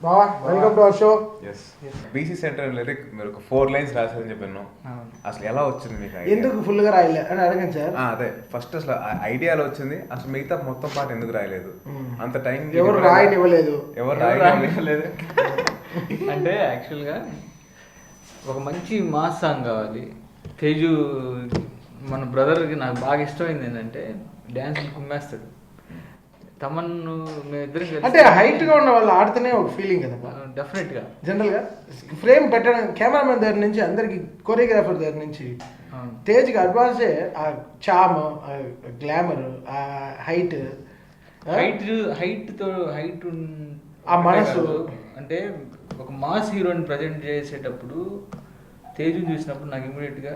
బావా welcome to our show. S BC centre lyric మీరు ఒక 4 లైన్స్ రాశారని చెప్పాను. అసలు ఎలా వచ్చింది మీకు? ఎందుకు ఫుల్ గా రాయలే అని అడగండి సార్. అదే ఫస్ట్ అసలు ఐడియాలో వచ్చింది, అసలు మిగతా మొత్తం పాట ఎందుకు రాయలేదు? అంత టైం ఎవరు రాయనివ్వలేదు. అంటే యాక్చువల్గా ఒక మంచి మాస్ సాంగ్ కావాలి. తేజు మన బ్రదర్కి నాకు బాగా ఇష్టమైంది ఏంటంటే డ్యాన్సులు కుమ్మేస్తాడు. తమన్ను మేమిద్దరం అంటే హైట్ గా ఉన్న వాళ్ళు ఆడితేనే ఒక ఫీలింగ్ కదా. డెఫినెట్ గా జనరల్ గా ఫ్రేమ్ పెట్టడం కెమెరామెన్ దగ్గర నుంచి అందరికి కొరియోగ్రాఫర్ దగ్గర నుంచి తేజ్ కి అడ్వాన్సే ఆ చామ్, గ్లామర్, ఆ హైట్ ఆ మనసు. అంటే ఒక మాస్ హీరోని ప్రజెంట్ చేసేటప్పుడు తేజు చూసినప్పుడు నాకు ఇమీడియట్ గా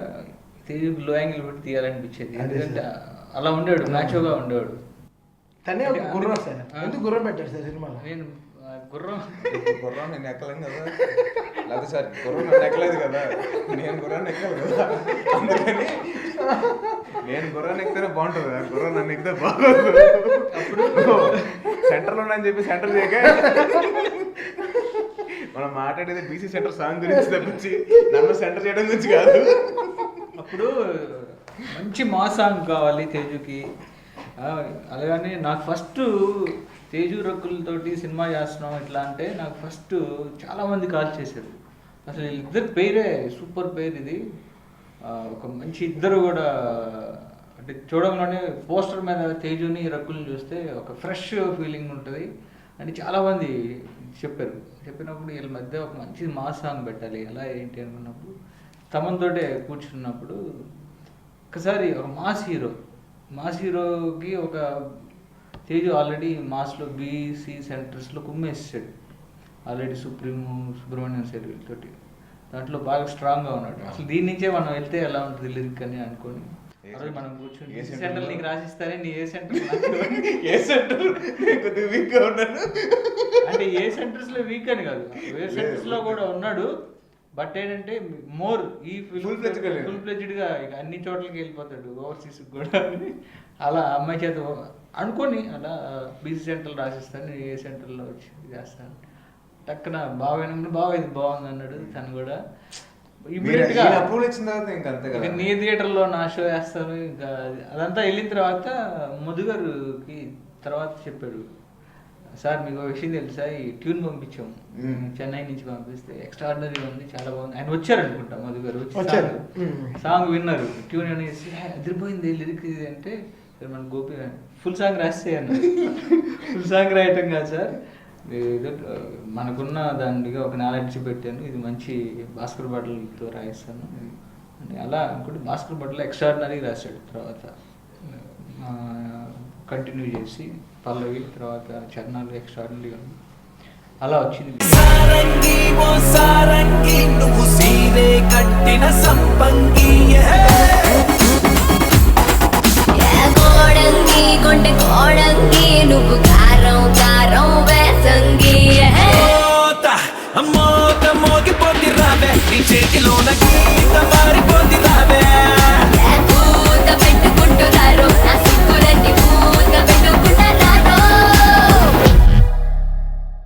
తేజుకి లో యాంగిల్ పెట్టి తీయాలనిపించేది. ఎందుకంటే అలా ఉండేవాడు, మ్యాచోగా ఉండేవాడు. తనే ఒక గుర్రం సార్. ఎందుకు గుర్రం పెట్టాడు సార్ సినిమాలో? నేను గుర్రం నేను ఎక్కలేం కదా, లేదా సార్ గుర్రం నన్ను ఎక్కలేదు కదా, నేను గుర్రాన్ని ఎక్కాలి కదా, అందుకని నేను గుర్రాన్ని ఎక్కితేనే బాగుంటుంది కదా, గుర్రం నన్ను ఎక్కితే బాగోదు. అప్పుడు సెంటర్లో ఉన్నాయని చెప్పి సెంటర్ చేయక మనం మాట్లాడేది బీసీ సెంటర్ సాంగ్ గురించి తప్పించి నన్ను సెంటర్ చేయడం గురించి కాదు. అప్పుడు మంచి మా సాంగ్ కావాలి తేజుకి. అలాగని నాకు ఫస్ట్ తేజు రక్కులతోటి సినిమా చేస్తున్నాం ఇట్లా అంటే నాకు ఫస్ట్ చాలామంది కాల్ చేశారు. అసలు ఇద్దరు పేరే సూపర్ పేరు ఇది. ఒక మంచి ఇద్దరు కూడా అంటే చూడంలోనే పోస్టర్ మీద తేజుని రక్కుల్ని చూస్తే ఒక ఫ్రెష్ ఫీలింగ్ ఉంటుంది అని చాలామంది చెప్పారు. చెప్పినప్పుడు వీళ్ళ మధ్య ఒక మంచి మాస్ సాంగ్ పెట్టాలి, ఎలా ఏంటి అనుకున్నప్పుడు తమన్తోటే కూర్చున్నప్పుడు ఒకసారి ఒక మాస్ హీరోకి ఒక తేజు ఆల్రెడీ మాస్లో బీసీ సెంటర్స్లో కుమ్మేసాడు. ఆల్రెడీ సుబ్రహ్మణ్యం సార్ తోటి దాంట్లో బాగా స్ట్రాంగ్గా ఉన్నాడు. అసలు దీని నుంచే మనం వెళ్తే ఎలా ఉంటుంది లిరిక్ అని అనుకోని మనం కూర్చొని ఏ సెంటర్ నీకు రాసిస్తానే నీ ఏ సెంటర్ కొద్దిగా వీక్గా ఉన్నాను అంటే ఏ సెంటర్స్లో వీక్ అని కాదు, ఏ సెంటర్స్లో కూడా ఉన్నాడు. బట్ ఏంటంటే మోర్ ఈ ఫుల్ ఫ్లెడ్జ్డ్గా ఇక అన్ని చోట్లకి వెళ్ళిపోతాడు, ఓవర్సీస్ కూడా. అలా అమ్మాయి చేత అనుకొని అలా బీసీ సెంటర్లో రాసిస్తాను, నేను ఏ సెంటర్లో వచ్చి చేస్తాను. టక్కున బాగా ఇది బాగుంది అన్నాడు. తను కూడా ఇమీడియట్గా నీ థియేటర్లో నా షో వేస్తాను. ఇంకా అదంతా వెళ్ళిన తర్వాత మధుగారికి తర్వాత చెప్పాడు, సార్ మీకు విషయం తెలుసా, ఈ ట్యూన్ పంపించాము చెన్నై నుంచి పంపిస్తే ఎక్స్ట్రాడినరీ ఉంది, చాలా బాగుంది. ఆయన వచ్చారనుకుంటా మధుగారు, వచ్చి సాంగ్ విన్నారు, ట్యూన్ అనేసి అదిరిపోయింది లిరిక్ ఇది అంటే మన గోపి ఫుల్ సాంగ్ రాస్తే అన్నారు. ఫుల్ సాంగ్ రాయటం కాదు సార్, మనకున్న దానిగా ఒక నాలెడ్జ్ పెట్టాను, ఇది మంచి భాస్కర్ బట్టలతో రాయిస్తాను అని అలా అనుకుంటే భాస్కర్ బట్టలు ఎక్స్ట్రాడినరీ రాశాడు. తర్వాత కంటిన్యూ చేసి పల్లవి తర్వాత చరణాలు ఎక్స్ట్రాడినరీగా అలా వచ్చింది. నువ్వు కారం కారం వేసంగి మోగిపోతి రావే నీ చేతిలో మారిపోతి రావే పెట్టుకుంటున్నారు